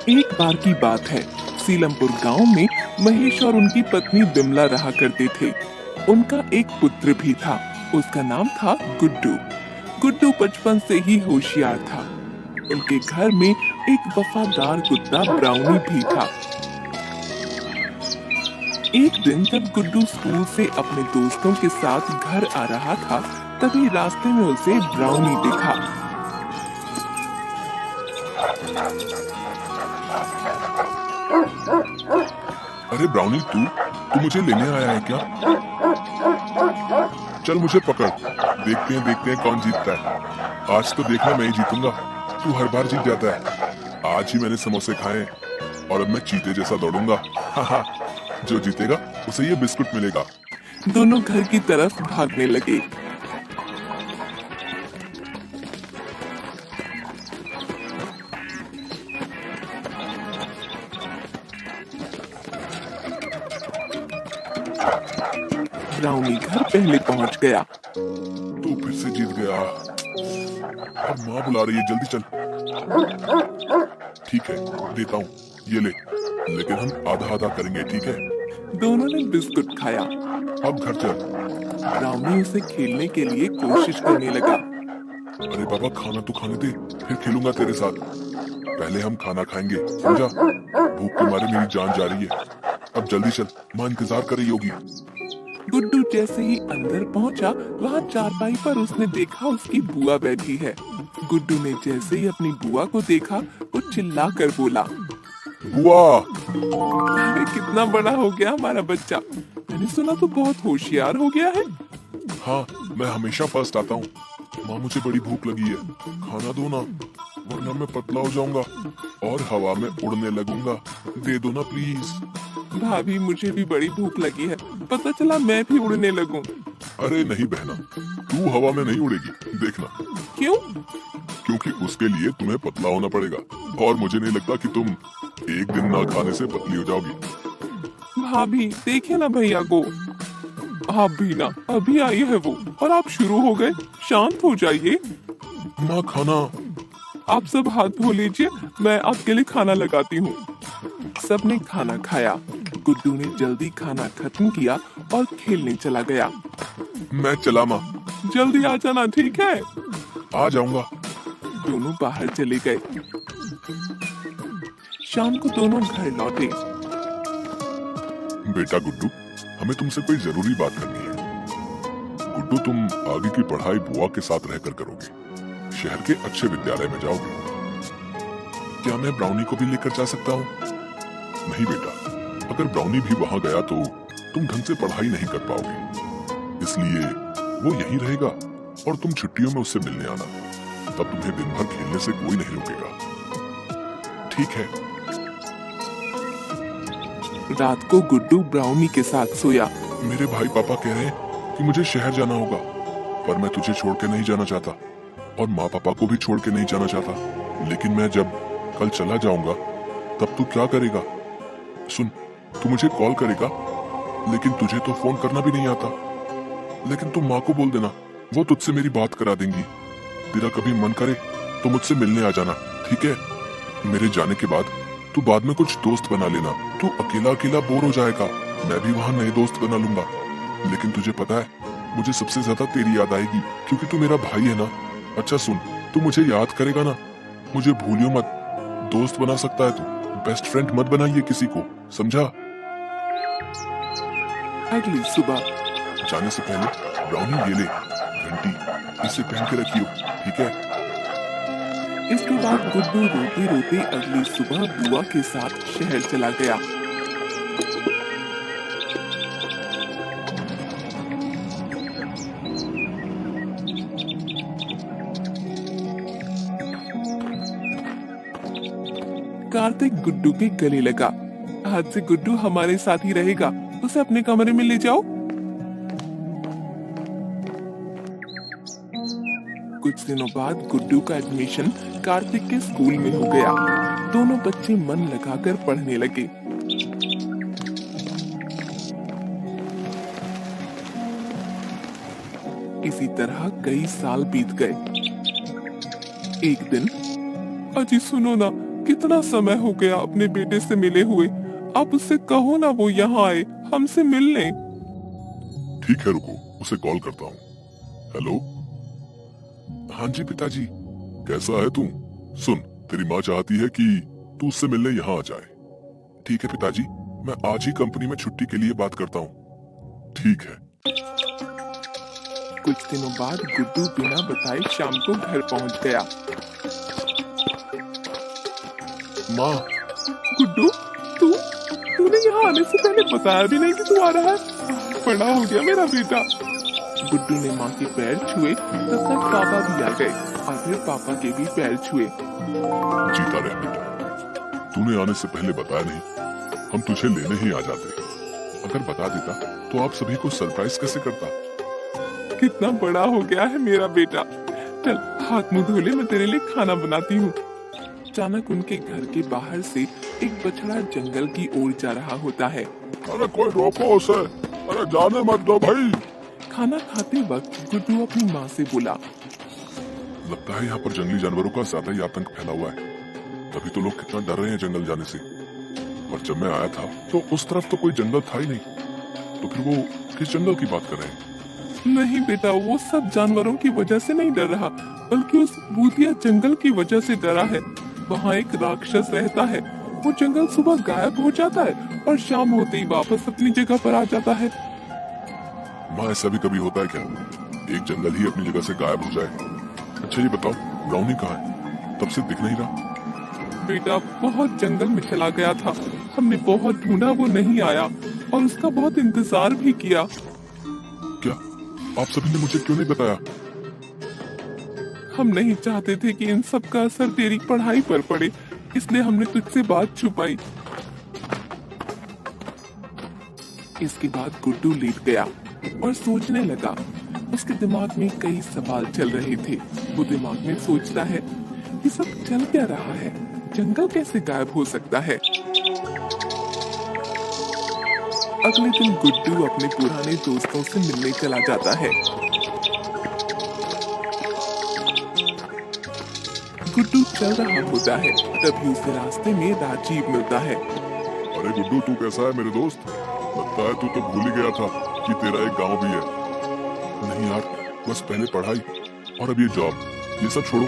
एक बार की बात है, सीलमपुर गांव में महेश और उनकी पत्नी बिमला रहा करते थे। उनका एक पुत्र भी था। उसका नाम था गुड्डू। गुड्डू बचपन से ही होशियार था। उनके घर में एक वफादार कुत्ता ब्राउनी भी था। एक दिन जब गुड्डू स्कूल से अपने दोस्तों के साथ घर आ रहा था, तभी रास्ते में उसे ब्राउनी दिखा। अरे ब्राउनी, तू मुझे लेने आया है क्या? चल मुझे पकड़। देखते हैं कौन जीतता है। आज तो देखना मैं ही जीतूंगा। तू हर बार जीत जाता है। आज ही मैंने समोसे खाए और अब मैं चीते जैसा दौड़ूंगा। हाँ, जो जीतेगा उसे ये बिस्कुट मिलेगा। दोनों घर की तरफ भागने लगे। ब्राउनी घर पहले पहुंच गया। तू फिर से जीत गया। अब माँ बुला रही है, जल्दी चल। ठीक है, देता हूँ, ये ले। लेकिन हम आधा आधा करेंगे, ठीक है? दोनों ने बिस्कुट खाया। अब घर चल। ब्राउनी उसे खेलने के लिए कोशिश करने लगा। अरे बाबा, खाना तो खाने दे, फिर खेलूंगा तेरे साथ। पहले हम खाना खाएंगे, समझा? भूख के मारे मेरी जान जा रही है। अब जल्दी चल, माँ इंतजार कर रही होगी। गुड्डू जैसे ही अंदर पहुंचा, वहाँ चारपाई पर उसने देखा उसकी बुआ बैठी है। गुड्डू ने जैसे ही अपनी बुआ को देखा, वो चिल्लाकर बोला, बुआ! अरे कितना बड़ा हो गया हमारा बच्चा। मैंने सुना तो बहुत होशियार हो गया है। हाँ, मैं हमेशा फर्स्ट आता हूँ। माँ, मुझे बड़ी भूख लगी है, खाना दो ना, वरना मैं पतला हो जाऊंगा और हवा में उड़ने लगूंगा। दे दो ना प्लीज। भाभी, मुझे भी बड़ी भूख लगी है, पता चला मैं भी उड़ने लगूं। अरे नहीं बहना, तू हवा में नहीं उड़ेगी, देखना। क्यों? क्योंकि उसके लिए तुम्हें पतला होना पड़ेगा और मुझे नहीं लगता कि तुम एक दिन ना खाने से पतली हो जाओगी। भाभी, देखिए ना भैया को। आप भी ना, अभी आई है वो और आप शुरू हो गए। शांत हो जाइए। माँ, खाना। आप सब हाथ धो लीजिए, मैं आपके लिए खाना लगाती हूँ। सबने खाना खाया। गुड्डू ने जल्दी खाना खत्म किया और खेलने चला गया। मैं चला माँ। जल्दी आ जाना, ठीक है? आ जाऊंगा। दोनों बाहर चले गए। शाम को दोनों घर लौटे। बेटा गुड्डू, हमें तुमसे कोई जरूरी बात करनी है। गुड्डू, तुम आगे की पढ़ाई बुआ के साथ रहकर करोगे। शहर के अच्छे विद्यालय में जाओगे। क्या मैं ब्राउनी को भी लेकर जा सकता हूँ? नहीं बेटा, अगर ब्राउनी भी वहाँ गया तो तुम ढंग से पढ़ाई नहीं कर पाओगे। इसलिए वो यहीं रहेगा और तुम छुट्टियों में उससे मिलने आना। तब तुम्हें दिन भर खेलने से कोई नहीं रोकेगा, ठीक है? रात को गुड्डू ब्राउनी के साथ सोया। मेरे भाई पापा कह रहे हैं कि मुझे शहर जाना होगा, पर मैं तुझे छोड़ के नहीं जाना चाहता और माँ पापा को भी छोड़ के नहीं जाना चाहता। लेकिन मैं जब कल चला जाऊंगा तब तू क्या करेगा? सुन, तू मुझे कॉल करेगा, लेकिन तुझे तो फोन करना भी नहीं आता। लेकिन तू माँ को बोल देना, वो तुझसे मेरी बात करा देंगी। तेरा कभी मन करे तो मुझसे मिलने आ जाना, ठीक है? मेरे जाने के बाद तू बाद में कुछ दोस्त बना लेना। तू अकेला अकेला बोर हो जाएगा, मैं भी वहाँ नए दोस्त बना लूंगा। लेकिन तुझे पता है, मुझे सबसे ज्यादा तेरी याद आएगी, क्योंकि तू मेरा भाई है ना। अच्छा सुन, तू मुझे याद करेगा ना? मुझे भूलियो मत। दोस्त बना सकता है तू, बेस्ट फ्रेंड मत बनाइए किसी को, समझा? अगली सुबह जाने से पहले ब्राउनी, ये ले घंटी, इसे पहन के रखियो, ठीक है? इसके बाद गुड्डू रोते रोते अगली सुबह बुआ के साथ शहर चला गया। कार्तिक गुड्डू के गले लगा। आज से गुड्डू हमारे साथ ही रहेगा, उसे अपने कमरे में ले जाओ। कुछ दिनों बाद गुड्डू का एडमिशन कार्तिक के स्कूल में हो गया। दोनों बच्चे मन लगाकर पढ़ने लगे। इसी तरह कई साल बीत गए। एक दिन, अजी सुनो ना, कितना समय हो गया अपने बेटे से मिले हुए। आप उससे कहो ना वो यहाँ आए, हमसे मिल लें। ठीक है रुको, उसे कॉल करता हूँ। हेलो। हाँ जी पिताजी। कैसा है तू? सुन, तेरी माँ चाहती है कि तू उससे मिलने यहाँ आ जाए। ठीक है पिताजी, मैं आज ही कंपनी में छुट्टी के लिए बात करता हूँ। ठीक है। कुछ दिनों बाद गुड्डू बिना बताए शाम को घर पहुंच गया। माँ। गुड्डू, तूने यहाँ आने से पहले बताया भी नहीं कि तू आ रहा है। बड़ा हो गया मेरा बेटा। गुड्डू ने माँ के पैर छुए, तब तक पापा भी आ गए और फिर पापा के भी पैर छुए। जीता रहे बेटा, तूने आने से पहले बताया नहीं, हम तुझे लेने ही आ जाते। अगर बता देता तो आप सभी को सरप्राइज कैसे करता। कितना बड़ा हो गया है मेरा बेटा। चल हाथ मुंह धो ले, मैं तेरे लिए खाना बनाती हूँ। अचानक उनके घर के बाहर से एक बछड़ा जंगल की ओर जा रहा होता है। अरे कोई रोको उसे, अरे जाने मत दो भाई। खाना खाते वक्त गुड्डू अपनी माँ से बोला, लगता है यहाँ पर जंगली जानवरों का ज्यादा ही आतंक फैला हुआ है, तभी तो लोग कितना डर रहे हैं जंगल जाने से। और जब मैं आया था तो उस तरफ तो कोई जंगल था ही नहीं, तो फिर वो किस जंगल की बात कर रहे हैं? नहीं बेटा, वो सब जानवरों की वजह से नहीं डर रहा, बल्कि उस भूतिया जंगल की वजह से डरा है। वहाँ एक राक्षस रहता है, वो जंगल सुबह गायब हो जाता है और शाम होते ही वापस अपनी जगह पर आ जाता है। माँ, ऐसा भी कभी होता है क्या? एक जंगल ही अपनी जगह से गायब हो जाए? अच्छा ये बताओ, ब्राउनी कहाँ है? तब से दिख नहीं रहा। बेटा बहुत जंगल में चला गया था, हमने बहुत ढूंढा, वो नहीं आया और उसका बहुत इंतजार भी किया। क्या आप सभी ने मुझे क्यों नहीं बताया? हम नहीं चाहते थे कि इन सब का असर तेरी पढ़ाई पर पड़े, इसलिए हमने तुझसे बात छुपाई। इसके बाद गुड्डू लेट गया और सोचने लगा। उसके दिमाग में कई सवाल चल रहे थे। वो दिमाग में सोचता है, ये सब चल क्या रहा है? जंगल कैसे गायब हो सकता है? अगले दिन गुड्डू अपने पुराने दोस्तों से मिलने चला जाता है। गुड्डू चल रहा होता है, तभी उसे रास्ते में राजीव मिलता है। अरे गुड्डू, तू कैसा है मेरे दोस्त? लगता है तू तो भूल ही गया था कि तेरा एक गांव भी है। नहीं यार, बस पहले पढ़ाई और अब ये जॉब, ये सब छोड़ो।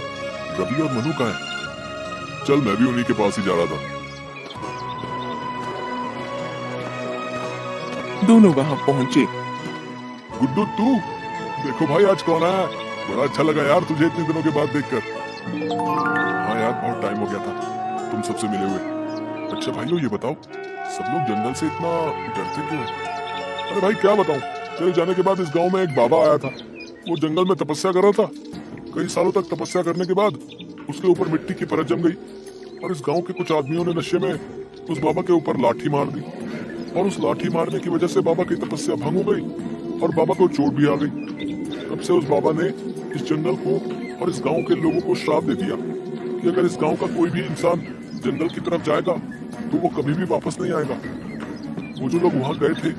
रवि और मनु कहाँ है? चल मैं भी उन्हीं के पास ही जा रहा था। दोनों वहाँ पहुँचे। गुड्डू तू, देखो भाई आज कौन आया। बड़ा अच्छा लगा यार तुझे इतने दिनों के बाद देखकर। हाँ यार, बहुत टाइम हो गया था तुम सबसे मिले हुए। अच्छा भाइयों ये बताओ, सब लोग जंगल से इतना डरते क्यों हैं? अरे भाई क्या बताऊं, तेरे जाने के बाद इस गांव में एक बाबा आया था। वो जंगल में तपस्या कर रहा था। कई सालों तक तपस्या करने के बाद उसके ऊपर मिट्टी की परत जम गई और इस गांव के कुछ आदमियों ने नशे में उस बाबा के ऊपर लाठी मार दी और उस लाठी मारने की वजह से बाबा की तपस्या भंग हो गई और बाबा को चोट भी आ गई। तब से उस बाबा ने इस जंगल को और इस गांव के लोगों को श्राप दे दिया कि अगर इस गांव का कोई भी इंसान जंगल की तरफ जाएगा तो वो कभी भी वापस नहीं आएगा। वो जो लोग वहां गए थे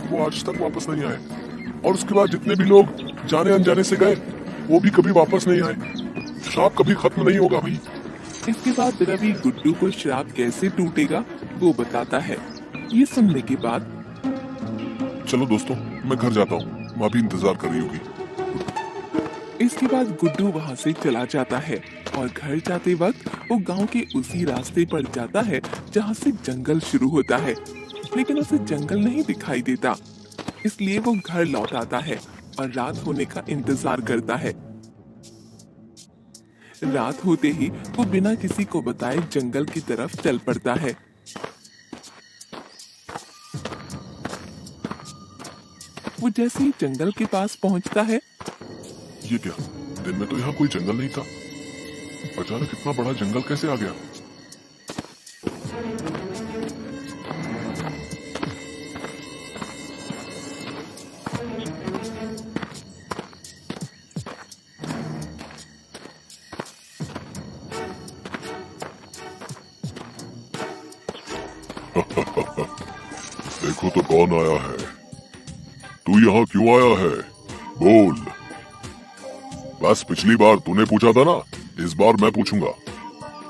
वो आज तक वापस नहीं आए और उसके बाद जितने भी लोग जाने अनजाने से गए वो भी कभी वापस नहीं आए। श्राप कभी खत्म नहीं होगा भाई। इसके बाद रवि गुड्डू को श्राप कैसे टूटेगा वो बताता है। ये सुनने के बाद चलो दोस्तों, मैं घर जाता हूँ, माँ भी इंतजार कर रही होगी। इसके बाद गुड्डू वहाँ से चला जाता है और घर जाते वक्त वो गांव के उसी रास्ते पर जाता है जहाँ से जंगल शुरू होता है, लेकिन उसे जंगल नहीं दिखाई देता। इसलिए वो घर लौट आता है और रात होने का इंतजार करता है। रात होते ही वो बिना किसी को बताए जंगल की तरफ चल पड़ता है। वो जैसे ही जंगल के पास पहुंचता है, ये क्या, दिन में तो यहाँ कोई जंगल नहीं था, अचानक इतना बड़ा जंगल कैसे आ गया? देखो तो कौन आया है। तू यहाँ क्यों आया है? बोल। बस पिछली बार तूने पूछा था ना, इस बार मैं पूछूंगा।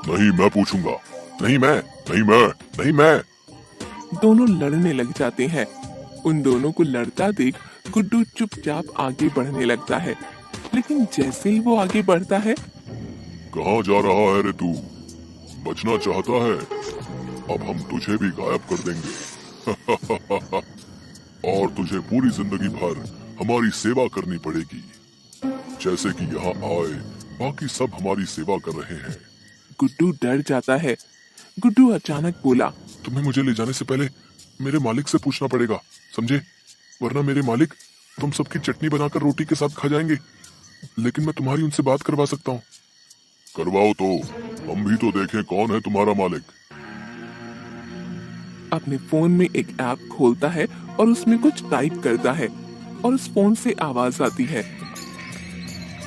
नहीं, मैं पूछूंगा। नहीं मैं, नहीं मैं, नहीं मैं। दोनों लड़ने लग जाते हैं। उन दोनों को लड़ता देख गुड्डू चुपचाप आगे बढ़ने लगता है, लेकिन जैसे ही वो आगे बढ़ता है, कहाँ जा रहा है रे तू? बचना चाहता है? अब हम तुझे भी गायब कर देंगे। और तुझे पूरी जिंदगी भर हमारी सेवा करनी पड़ेगी, जैसे कि यहाँ आए बाकी सब हमारी सेवा कर रहे हैं। गुड्डू डर जाता है। गुड्डू अचानक बोला, तुम्हें मुझे ले जाने से पहले मेरे मालिक से पूछना पड़ेगा, समझे? वरना मेरे मालिक तुम सबकी चटनी बनाकर रोटी के साथ खा जाएंगे। लेकिन मैं तुम्हारी उनसे बात करवा सकता हूँ। करवाओ तो, हम भी तो देखें कौन है तुम्हारा मालिक। अपने फोन में एक ऐप खोलता है और उसमें कुछ टाइप करता है और उस फोन से आवाज आती है।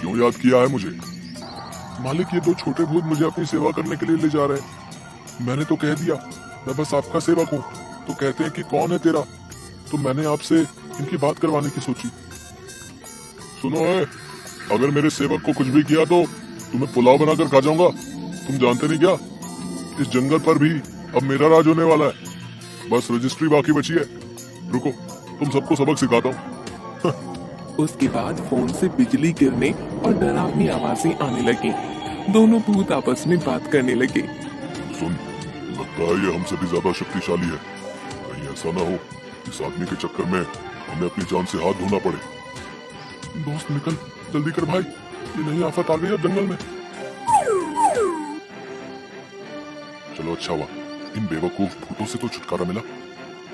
क्यों याद किया है मुझे? मालिक, ये दो छोटे भूत मुझे अपनी सेवा करने के लिए ले जा रहे हैं। मैंने तो कह दिया मैं बस आपका सेवक हूँ, तो कहते हैं कि कौन है तेरा? तो मैंने आपसे इनकी बात करवाने की सोची। सुनो है, अगर मेरे सेवक को कुछ भी किया तो तुम्हें पुलाव बनाकर खा जाऊंगा। तुम जानते नहीं क्या, इस जंगल पर भी अब मेरा राज होने वाला है। बस रजिस्ट्री बाकी बची है। रुको, तुम सबको सबक सिखाता हूँ। उसके बाद फोन से बिजली गिरने और डरावनी आवाजें आने लगी। दोनों भूत आपस में बात करने लगे। सुन, लगता है ये हमसे भी ज्यादा शक्तिशाली है। कहीं ऐसा ना हो इस आदमी के चक्कर में हमें अपनी जान से हाथ धोना पड़े। दोस्त निकल, जल्दी कर भाई, ये नई आफत आ गई है जंगल में। चलो अच्छा हुआ, इन बेवकूफ भूतों से तो छुटकारा मिला।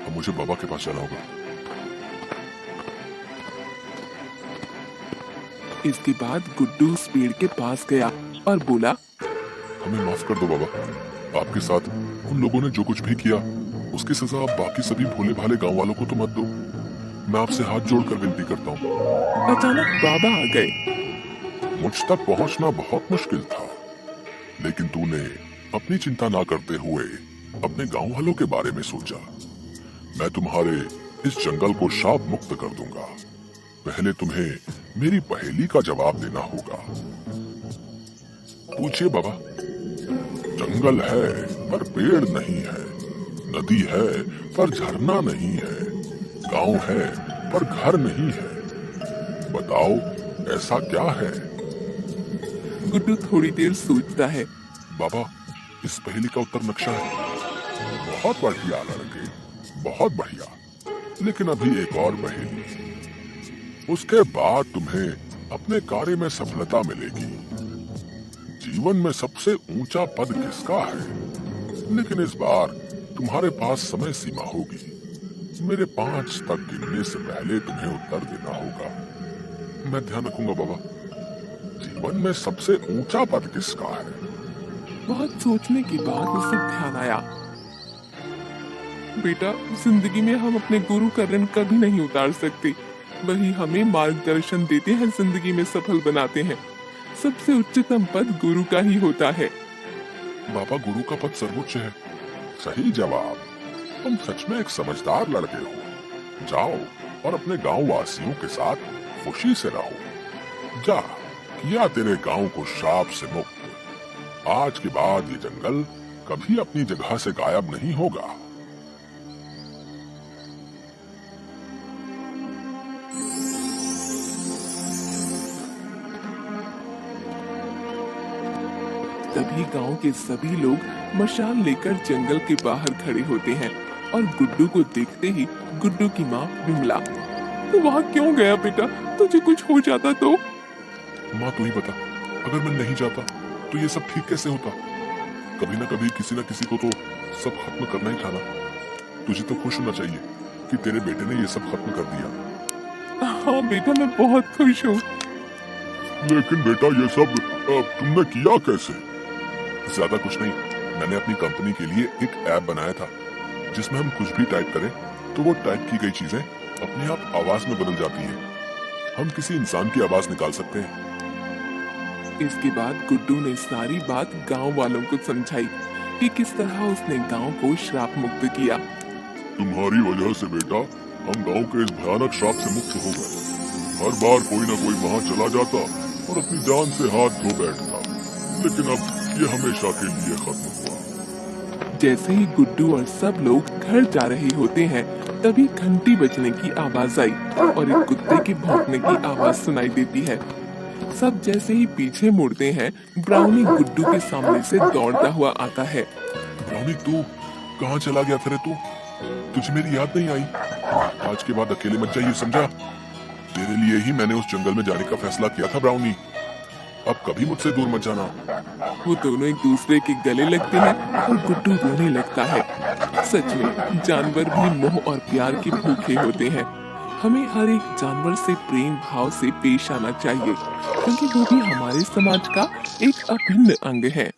अब मुझे बाबा के पास जाना होगा। इसके बाद गुड्डू उस पेड़ के पास गया और बोला, हमें माफ कर दो बाबा, आपके साथ उन लोगों ने जो कुछ भी किया उसकी सजा आप बाकी सभी भोले भाले गांव वालों को तो मत दो। मैं आपसे हाथ जोड़कर विनती करता हूँ। अचानक बाबा आ गए। मुझ तक पहुंचना बहुत मुश्किल था, लेकिन तूने अपनी चिंता ना करते हुए अपने गांव वालों के बारे में सोचा। मैं तुम्हारे इस जंगल को शाप मुक्त कर दूंगा। पहले तुम्हें मेरी पहेली का जवाब देना होगा। पूछिए बाबा। जंगल है पर पेड़ नहीं है, नदी है पर झरना नहीं है, गांव है पर घर नहीं है। बताओ ऐसा क्या है? गुड्डू थोड़ी देर सोचता है। बाबा, इस पहेली का उत्तर नक्शा है। बहुत बढ़िया लड़के, बहुत बढ़िया। लेकिन अभी एक और पहेली, उसके बाद तुम्हें अपने कार्य में सफलता मिलेगी। जीवन में सबसे ऊंचा पद किसका है? लेकिन इस बार तुम्हारे पास समय सीमा होगी। मेरे 5 तक गिनने से पहले तुम्हें उत्तर देना होगा। मैं ध्यान रखूंगा बाबा। जीवन में सबसे ऊंचा पद किसका है? बहुत सोचने के बाद उसे ध्यान आया। बेटा, जिंदगी में हम अपने गुरु का ऋण कभी नहीं उतार सकते। वही हमें मार्गदर्शन देते हैं, जिंदगी में सफल बनाते हैं। सबसे उच्चतम पद गुरु का ही होता है। बाबा, गुरु का पद सर्वोच्च है। सही जवाब। तुम सच में एक समझदार लड़के हो। जाओ और अपने गांव वासियों के साथ खुशी से रहो। जा, किया तेरे गांव को श्राप से मुक्त। आज के बाद ये जंगल कभी अपनी जगह से गायब नहीं होगा। तभी गांव के सभी लोग मशाल लेकर जंगल के बाहर खड़े होते हैं और गुड्डू को देखते ही गुड्डू की माँ विमला, तू वहाँ क्यों गया बेटा? तुझे कुछ हो जाता तो? माँ तू ही बता, अगर मैं नहीं जाता तो ये सब ठीक कैसे होता? कभी ना कभी किसी न किसी को तो सब खत्म करना ही था ना। तुझे तो खुश होना चाहिए कि तेरे बेटे ने ये सब खत्म कर दिया। हाँ बेटा, मैं बहुत खुश हूँ। लेकिन बेटा, ये सब तुमने किया कैसे? ज्यादा कुछ नहीं, मैंने अपनी कंपनी के लिए एक ऐप बनाया था जिसमें हम कुछ भी टाइप करें तो वो टाइप की गई चीजें अपने आप आवाज में बदल जाती हैं। हम किसी इंसान की आवाज निकाल सकते हैं। इसके बाद गुड्डू ने सारी बात गांव वालों को समझाई कि किस तरह उसने गांव को श्राप मुक्त किया। तुम्हारी वजह से बेटा हम गांव के इस भयानक श्राप से मुक्त हो गए। हर बार कोई ना कोई वहां चला जाता और अपनी जान से हाथ धो बैठता, लेकिन अब ये हमेशा के लिए खत्म हुआ। जैसे ही गुड्डू और सब लोग घर जा रहे होते हैं, तभी घंटी बजने की आवाज आई और एक कुत्ते के भौंकने की आवाज सुनाई देती है। सब जैसे ही पीछे मुड़ते हैं, ब्राउनी गुड्डू के सामने से दौड़ता हुआ आता है। ब्राउनी, तू कहाँ चला गया फिर? तुझे मेरी याद नहीं आई? आज के बाद अकेले मत जाइए, समझा? तेरे लिए ही मैंने उस जंगल में जाने का फैसला किया था ब्राउनी। अब कभी मुझसे दूर मत जाना। वो दोनों एक दूसरे के गले लगते हैं और गुड्डू रोने लगता है। सच में जानवर भी मोह और प्यार के भूखे होते हैं। हमें हर एक जानवर से प्रेम भाव से पेश आना चाहिए, क्योंकि वो भी हमारे समाज का एक अभिन्न अंग है।